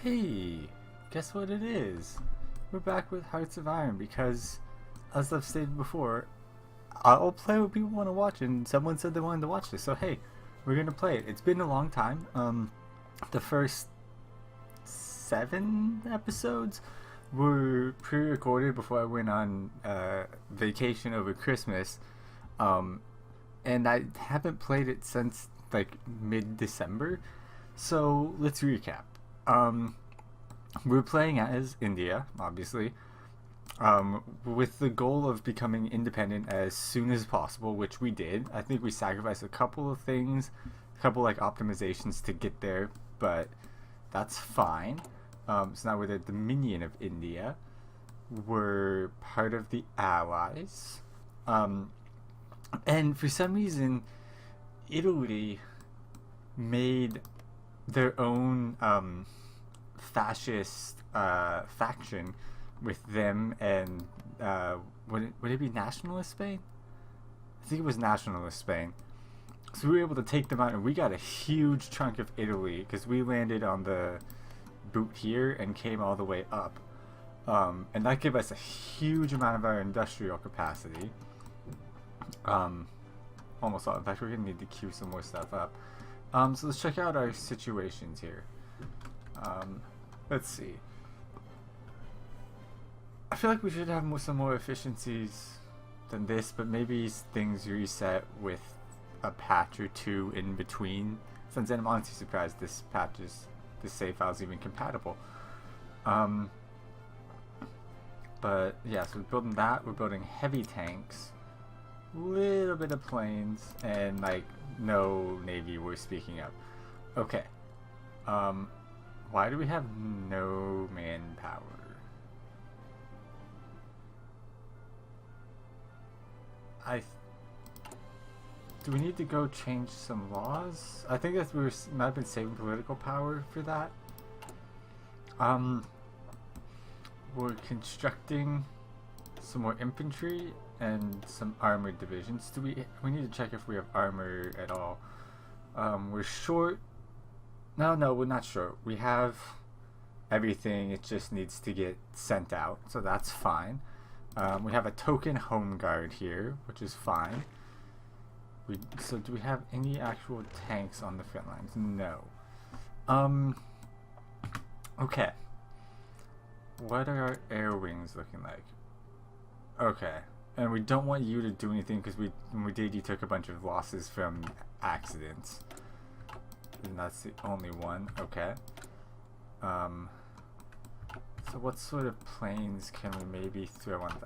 Hey, guess what it is? We're back with Hearts of Iron because, as I've stated before, I'll play what people want to watch, and someone said they wanted to watch this, so hey, we're gonna play it. It's been a long time. The first 7 episodes were pre-recorded before I went on vacation over Christmas, um, and I haven't played it since like mid-December. So let's recap. Um, we're playing as India, obviously, with the goal of becoming independent as soon as possible, which we did. I think we sacrificed a couple of things, a couple like optimizations to get there, but that's fine. So now we're the Dominion of India. We're part of the Allies. Um, and for some reason, Italy made their own fascist faction with them and would it be Nationalist Spain? I think it was Nationalist Spain. So we were able to take them out, and we got a huge chunk of Italy because we landed on the boot here and came all the way up. And that gave us a huge amount of our industrial capacity. Almost all. In fact, we're going to need to queue some more stuff up. So let's check out our situations here. Let's see. I feel like we should have some more efficiencies than this, but maybe things reset with a patch or two in between. Since then, I'm honestly surprised this save file is even compatible. But yeah, so we're building that. We're building heavy tanks, little bit of planes, and like no navy we're speaking of. Okay. Why do we have no manpower? Do we need to go change some laws? I think that we might have been saving political power for that. We're constructing some more infantry and some armored divisions. We need to check if we have armor at all. We're short. No, we're not short. We have everything. It just needs to get sent out, so that's fine. We have a token home guard here, which is fine. So do we have any actual tanks on the front lines? No. Okay. What are our air wings looking like? Okay. And we don't want you to do anything because when we did, you took a bunch of losses from accidents. And that's the only one. Okay. So what sort of planes can we maybe throw on?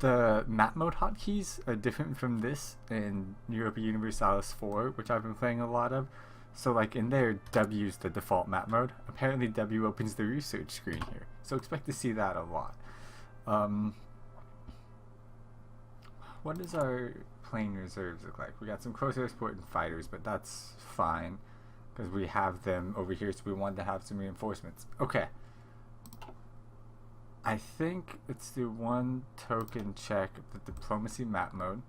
The map mode hotkeys are different from this in Europa Universalis 4, which I've been playing a lot of. So like in there, W is the default map mode. Apparently W opens the research screen here. So expect to see that a lot. What does our plane reserves look like? We got some close air support and fighters, but that's fine because we have them over here, so we wanted to have some reinforcements. Okay. I think let's do one token check of the diplomacy map mode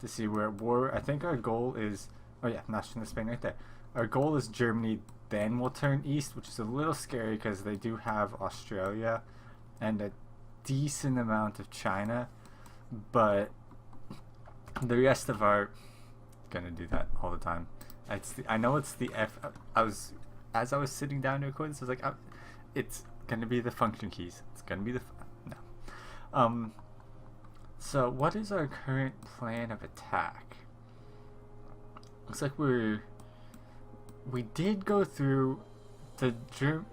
to see where war. I think our goal is, oh yeah, Nationalist Spain right there. Our goal is Germany, then we'll turn east, which is a little scary because they do have Australia and a decent amount of China, but the rest of our gonna do that all the time. I know it's the F. As I was sitting down to record this, I was like, it's gonna be the function keys. It's gonna be the no. So what is our current plan of attack? Looks like we did go through the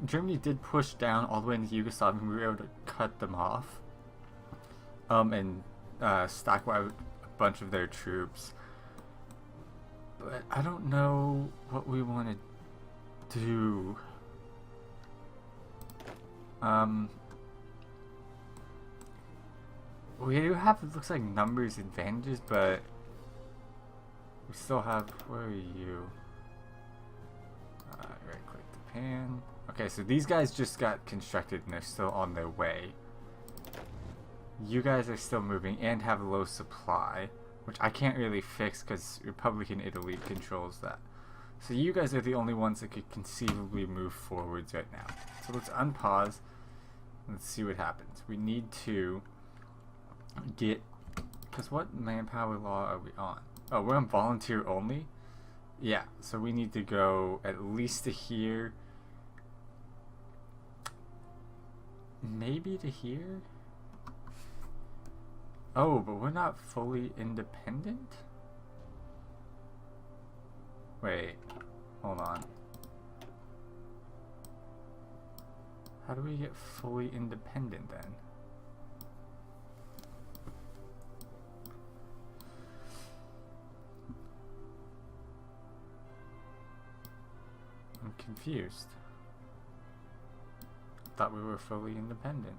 Germany did push down all the way into Yugoslavia, and we were able to cut them off. And stockpile a bunch of their troops. But I don't know what we want to do. We do have, it looks like, numbers advantages, but we still have, where are you? Right click to pan. Okay, so these guys just got constructed and they're still on their way. You guys are still moving and have low supply, which I can't really fix because Republican Italy controls that. So you guys are the only ones that could conceivably move forwards right now. So let's unpause. Let's see what happens. We need to get... Because what manpower law are we on? Oh, we're on volunteer only? Yeah, so we need to go at least to here. Maybe to here? Oh, but we're not fully independent? Wait, hold on. How do we get fully independent then? I'm confused. Thought we were fully independent.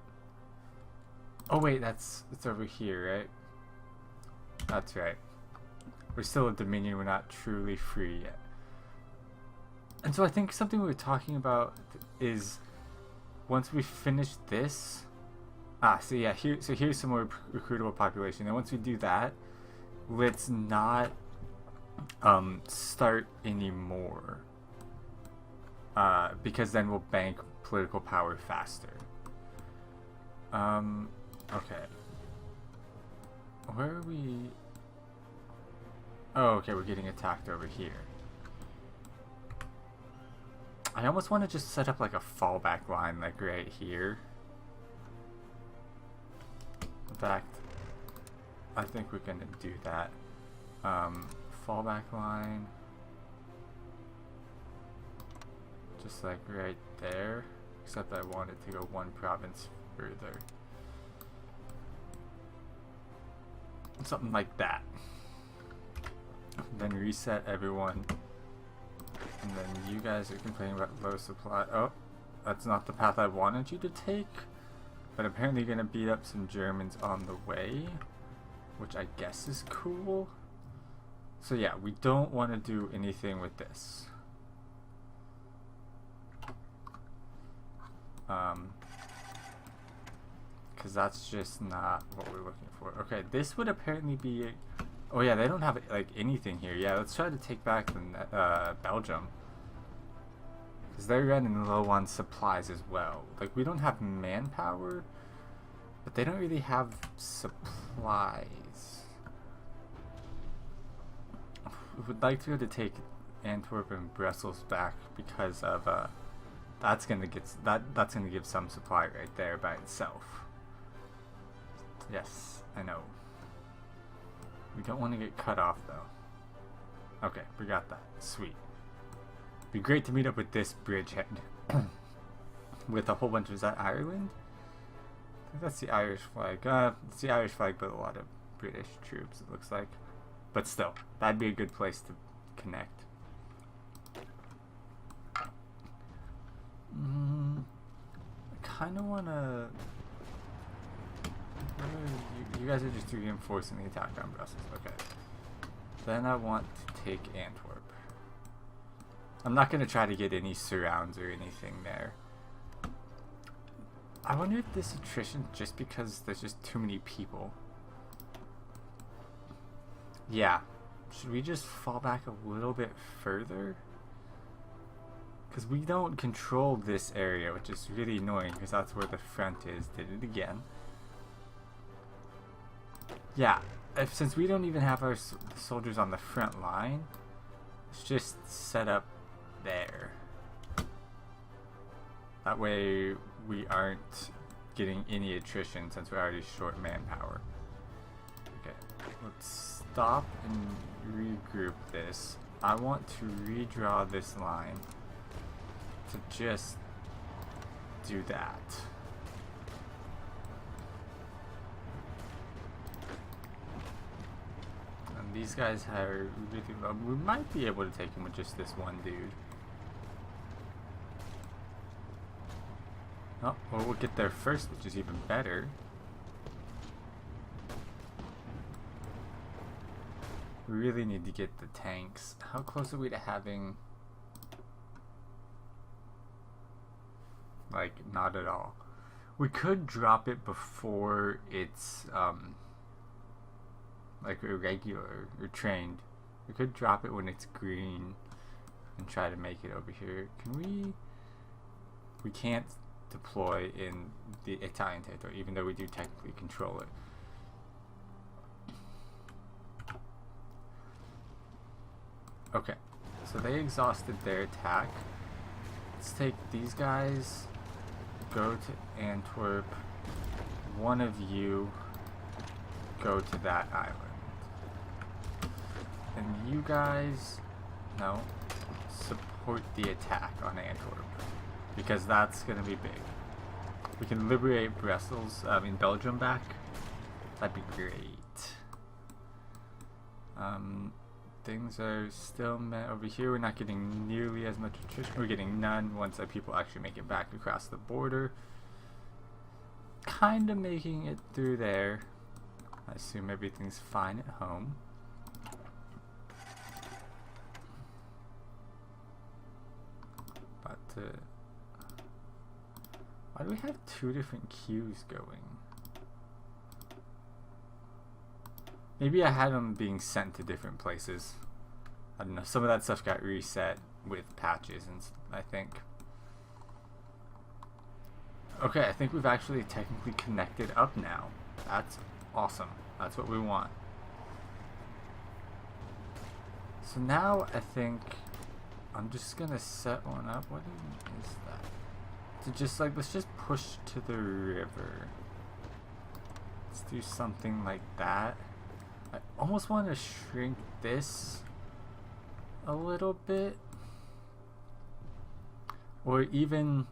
Oh wait, it's over here, right? That's right. We're still a Dominion, we're not truly free yet. And so I think something we were talking about is once we finish this... so yeah, here's some more recruitable population. And once we do that, let's not start anymore. Because then we'll bank political power faster. Okay. Where are we? Oh, okay, we're getting attacked over here. I almost want to just set up like a fallback line, like right here. In fact, I think we're gonna do that. Fallback line. Just like right there, except I want it to go one province further. Something like that. Then reset everyone. And then you guys are complaining about low supply. Oh, that's not the path I wanted you to take. But apparently you're gonna beat up some Germans on the way, which I guess is cool. So yeah, we don't want to do anything with this. Because that's just not what we're looking for. Okay, this would apparently be... Oh yeah, they don't have like anything here. Yeah, let's try to take back the Belgium. Because they're running low on supplies as well. Like, we don't have manpower, but they don't really have supplies. We would like to be able to take Antwerp and Brussels back because of that's gonna give some supply right there by itself. Yes, I know. We don't want to get cut off though. Okay, we got that. Sweet. Be great to meet up with this bridgehead with a whole bunch of... Is that Ireland? I think that's the Irish flag. It's the Irish flag, but a lot of British troops, it looks like. But still, that'd be a good place to connect. I kind of want to... You guys are just reinforcing the attack on Brussels. Okay. Then I want to take Antwerp. I'm not going to try to get any surrounds or anything there. I wonder if this attrition just because there's just too many people. Yeah. Should we just fall back a little bit further? Because we don't control this area, which is really annoying because that's where the front is. Did it again. Yeah, since we don't even have our soldiers on the front line, let's just set up there. That way we aren't getting any attrition since we're already short manpower. Okay, let's stop and regroup this. I want to redraw this line to just do that. These guys are really low. We might be able to take him with just this one dude. Oh, well, we'll get there first, which is even better. We really need to get the tanks. How close are we to having... Like, not at all. We could drop it before it's, like irregular or trained. We could drop it when it's green and try to make it over here. Can we? We can't deploy in the Italian territory, even though we do technically control it. Okay, so they exhausted their attack. Let's take these guys, go to Antwerp. One of you go to that island. And you guys, no, support the attack on Antwerp, because that's going to be big. We can liberate Brussels, Belgium back. That'd be great. Things are still met over here. We're not getting nearly as much attrition. We're getting none once our people actually make it back across the border. Kind of making it through there. I assume everything's fine at home. But why do we have two different queues going? Maybe I had them being sent to different places. I don't know. Some of that stuff got reset with patches, and I think. Okay, I think we've actually technically connected up now. That's awesome. That's what we want. So now I think I'm just gonna set one up. What is that? To just like, let's just push to the river. Let's do something like that. I almost want to shrink this a little bit, or even,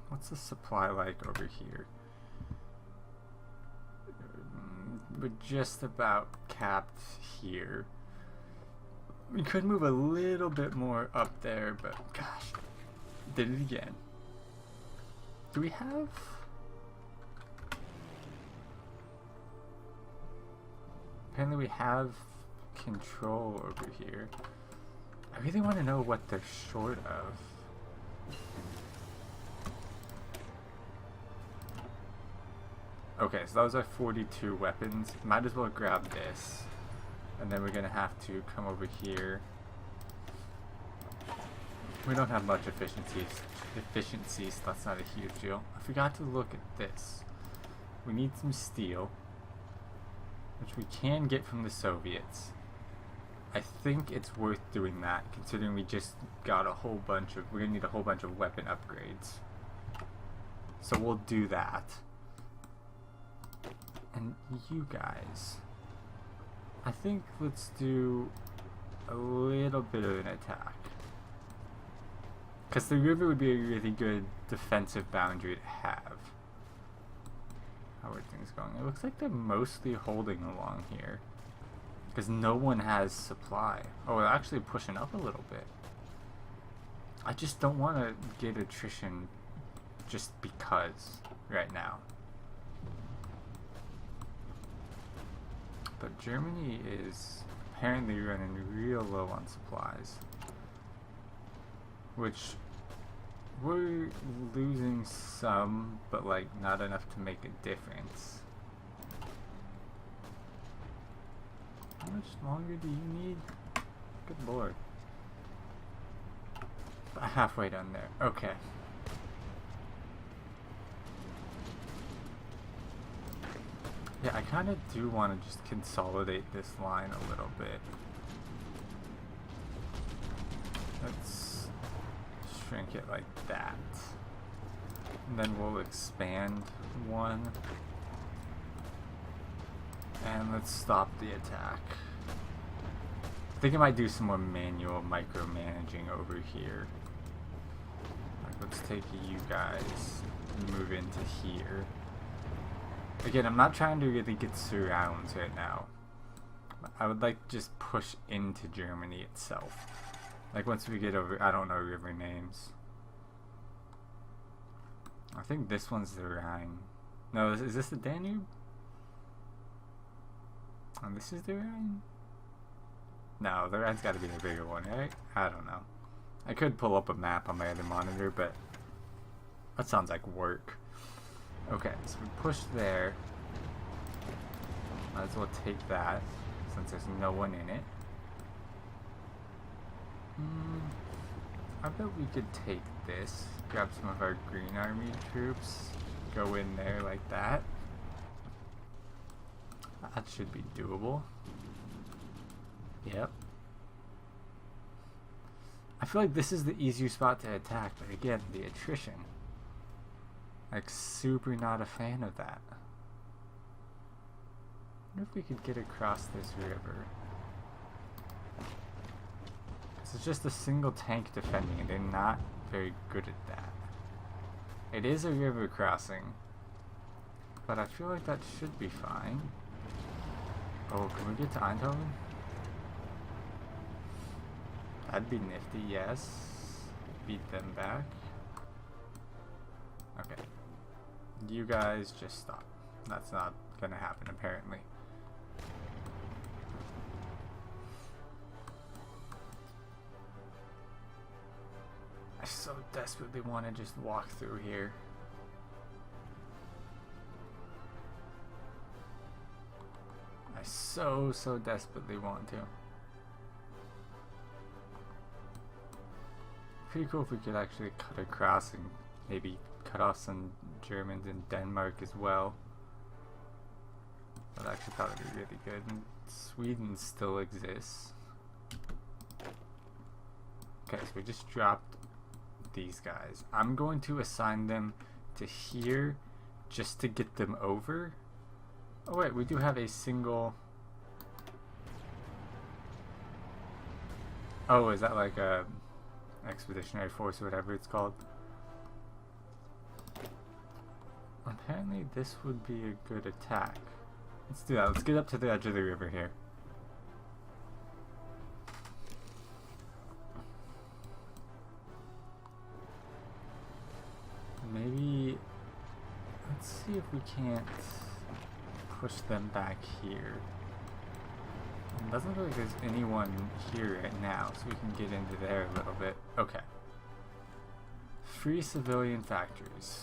what's the supply like over here? We're just about capped here. We could move a little bit more up there, but gosh, did it again. Do we have? Apparently we have control over here. I really want to know what they're short of. Okay, so those are 42 weapons. Might as well grab this. And then we're going to have to come over here. We don't have much efficiency, so that's not a huge deal. I forgot to look at this. We need some steel, which we can get from the Soviets. I think it's worth doing that, considering we just got a whole bunch of, we're gonna need a whole bunch of weapon upgrades. So we'll do that. And you guys, I think let's do a little bit of an attack. Because the river would be a really good defensive boundary to have. How are things going? It looks like they're mostly holding along here, because no one has supply. Oh, we're actually pushing up a little bit. I just don't want to get attrition just because right now. But Germany is apparently running real low on supplies, which we're losing some, but like not enough to make a difference. How much longer do you need? Good lord. About halfway done there. Okay. Yeah, I kind of do want to just consolidate this line a little bit. Let's shrink it like that. And then we'll expand one. And let's stop the attack. I think I might do some more manual micromanaging over here. Like, let's take you guys and move into here. Again, I'm not trying to really get surrounds right now. I would like to just push into Germany itself. Like once we get over, I don't know river names. I think this one's the Rhine. No, is this the Danube? Oh, this is the Rhine? No, the Rhine's got to be the bigger one, right? I don't know. I could pull up a map on my other monitor, but that sounds like work. Okay, so we push there. Might as well take that, since there's no one in it. I bet we could take this, grab some of our Green Army troops, go in there like that. That should be doable. Yep. I feel like this is the easier spot to attack, but again, the attrition. Like, super not a fan of that. I wonder if we could get across this river. It's just a single tank defending, and they're not very good at that. It is a river crossing, but I feel like that should be fine. Oh, can we get to Eindhoven? That'd be nifty, yes. Beat them back. Okay. You guys just stop. That's not gonna happen, apparently. I so desperately want to just walk through here. I so desperately want to. Pretty cool if we could actually cut across and maybe cut off some Germans in Denmark as well. That actually probably be really good. And Sweden still exists. Okay, so we just dropped these guys. I'm going to assign them to here just to get them over. Oh wait, we do have a single... Oh, is that like a expeditionary force or whatever it's called? Apparently this would be a good attack. Let's do that. Let's get up to the edge of the river here. Maybe, let's see if we can't push them back here. It doesn't look like there's anyone here right now, so we can get into there a little bit. Okay. Free civilian factories.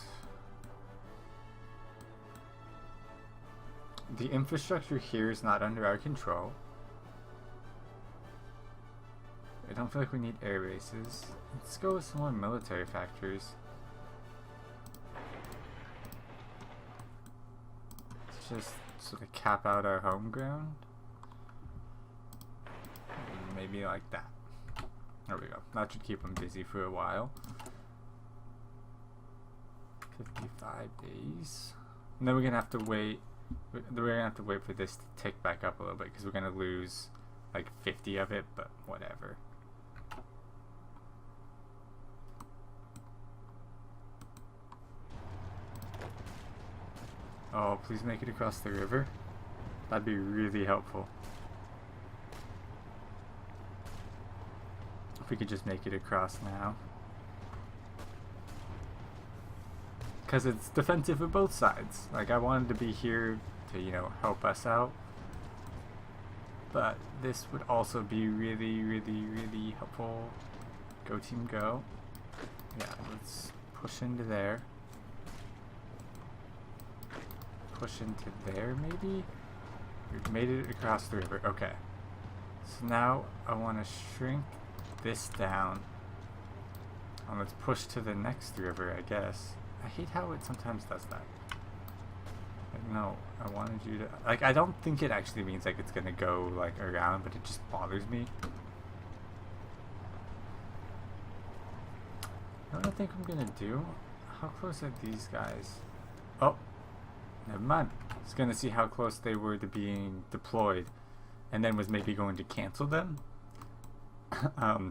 The infrastructure here is not under our control. I don't feel like we need air bases. Let's go with some more military factories. Just sort of cap out our home ground. Maybe like that. There we go. That should keep them busy for a while. 55 days. And then we're gonna have to wait. We're gonna have to wait for this to tick back up a little bit because we're gonna lose like 50 of it, but whatever. Oh, please make it across the river. That'd be really helpful. If we could just make it across now. Because it's defensive for both sides. Like, I wanted to be here to, you know, help us out. But this would also be really helpful. Go team go. Yeah, let's push into there. Push into there, maybe? We've made it across the river. Okay. So now I want to shrink this down. And let's push to the next river, I guess. I hate how it sometimes does that. Like, no, I wanted you to... Like, I don't think it actually means, like, it's gonna go, like, around, but it just bothers me. You know what I think I'm gonna do? How close are these guys? Oh! Never mind. I was gonna see how close they were to being deployed, and then was maybe going to cancel them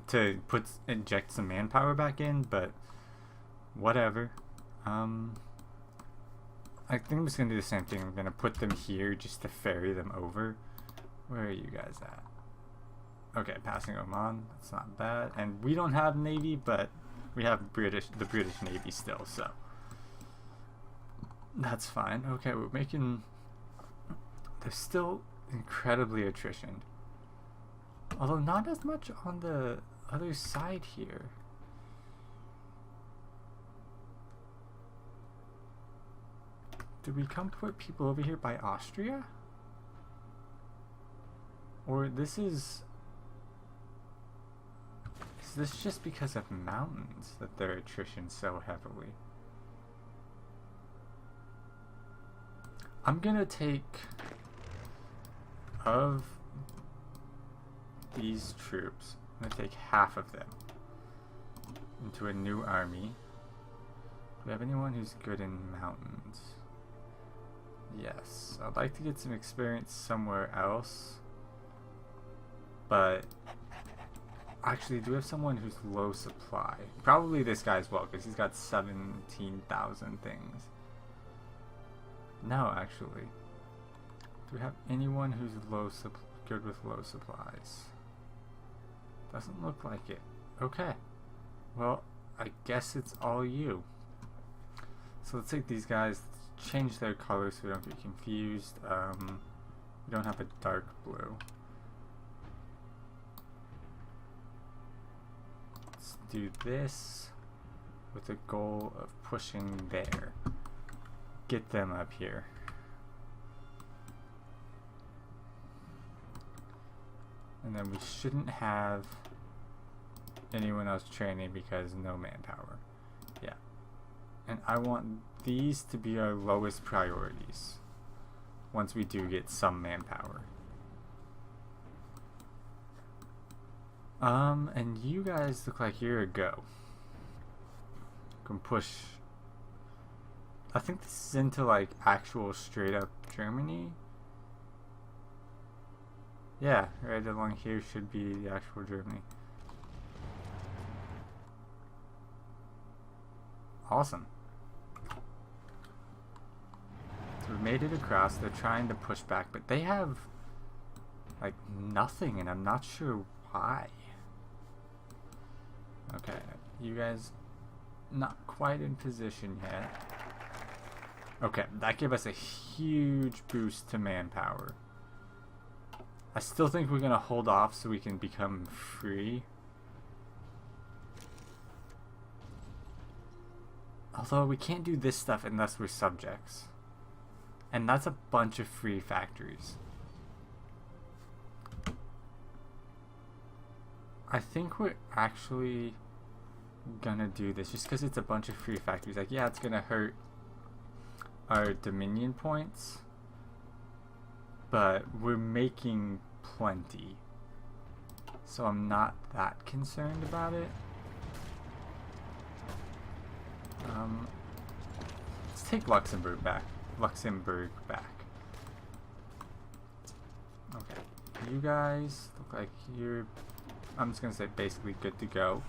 to inject some manpower back in, but whatever. I think I'm just gonna do the same thing. I'm gonna put them here just to ferry them over. Where are you guys at? Okay, passing Oman. That's not bad. And we don't have Navy, but we have the British Navy still, so that's fine. Okay, we're making... There's still incredibly attrition. Although not as much on the other side here. Did we come put people over here by Austria? Or this is... Is this just because of mountains that their attrition so heavily? I'm gonna take of these troops, I'm gonna take half of them into a new army. Do we have anyone who's good in mountains? Yes, I'd like to get some experience somewhere else, but actually, do we have someone who's low supply? Probably this guy as well, because he's got 17,000 things. No, actually. Do we have anyone who's good with low supplies? Doesn't look like it. Okay. Well, I guess it's all you. So let's take these guys, change their colors so we don't get confused. We don't have a dark blue. Let's do this with the goal of pushing there. Get them up here. And then we shouldn't have anyone else training because no manpower. Yeah. And I want these to be our lowest priorities once we do get some manpower. And you guys look like you're a go. Can push. I think this is into like actual straight up Germany. Yeah, right along here should be the actual Germany. Awesome. So we made it across. They're trying to push back, but they have like nothing, and I'm not sure why. Okay, you guys not quite in position yet. Okay, that gave us a huge boost to manpower. I still think we're gonna hold off so we can become free. Although we can't do this stuff unless we're subjects. And that's a bunch of free factories. I think we're actually gonna do this just because it's a bunch of free factories. Like, yeah, it's gonna hurt our Dominion points, but we're making plenty, so I'm not that concerned about it. Let's take Luxembourg back. Okay, you guys look like you're, I'm just gonna say basically good to go.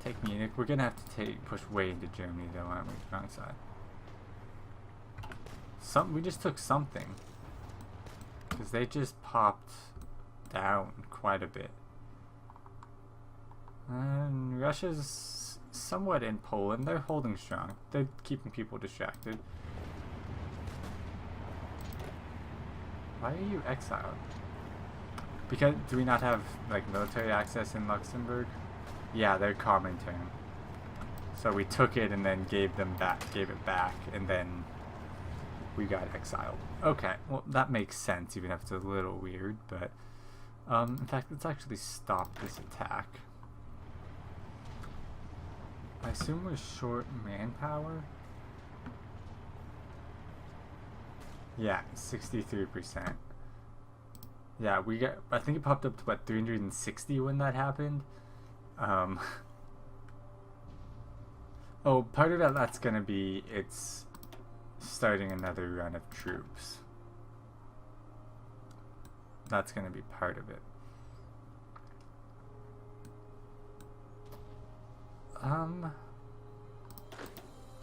Take Munich. We're gonna have to push way into Germany though, aren't we? Wrong side. We just took something, because they just popped down quite a bit. And Russia's somewhat in Poland. They're holding strong. They're keeping people distracted. Why are you exiled? Because do we not have like military access in Luxembourg? Yeah, they're Comintern. So we took it and then gave it back, and then we got exiled. Okay, well that makes sense, even if it's a little weird, but in fact, let's actually stop this attack. I assume we're short manpower? Yeah, 63%. Yeah, we got, I think it popped up to what, 360 when that happened? Oh, part of that's gonna be, it's starting another run of troops. That's gonna be part of it.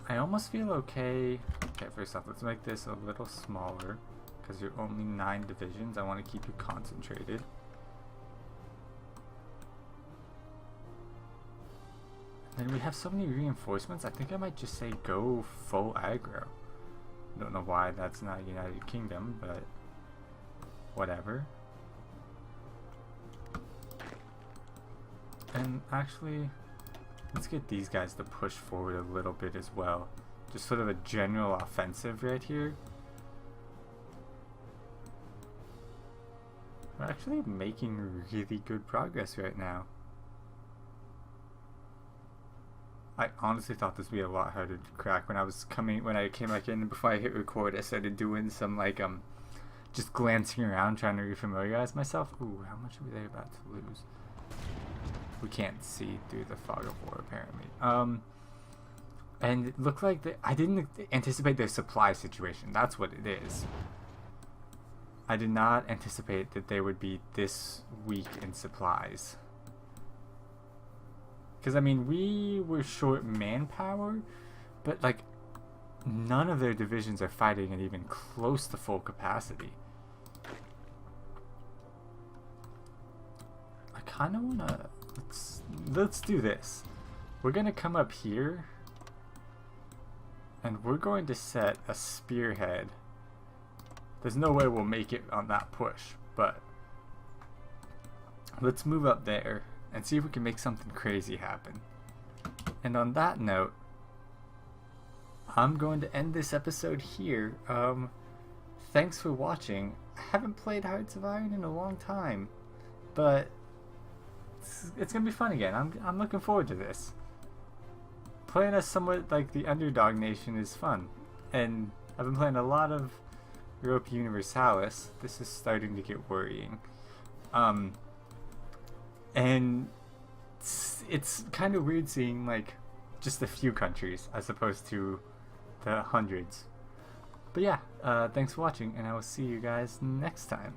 I almost feel okay. Okay, first off, let's make this a little smaller, because you're only 9 divisions. I want to keep you concentrated. And we have so many reinforcements, I think I might just say go full aggro. Don't know why that's not United Kingdom, but whatever. And actually, let's get these guys to push forward a little bit as well. Just sort of a general offensive right here. We're actually making really good progress right now. I honestly thought this would be a lot harder to crack when I came back in. Before I hit record, I started doing some like just glancing around, trying to refamiliarize myself. Ooh, how much are they about to lose? We can't see through the fog of war apparently. And it looked like I didn't anticipate their supply situation. That's what it is. I did not anticipate that they would be this weak in supplies. Because, I mean, we were short manpower, but, like, none of their divisions are fighting at even close to full capacity. I kind of want to... Let's do this. We're going to come up here, and we're going to set a spearhead. There's no way we'll make it on that push, but let's move up there and see if we can make something crazy happen. And on that note, I'm going to end this episode here. Thanks for watching. I haven't played Hearts of Iron in a long time, but it's gonna be fun again. I'm looking forward to this. Playing as somewhat like the underdog nation is fun, and I've been playing a lot of Europa Universalis. This is starting to get worrying. And it's kind of weird seeing like just a few countries as opposed to the hundreds. But yeah, thanks for watching, and I will see you guys next time.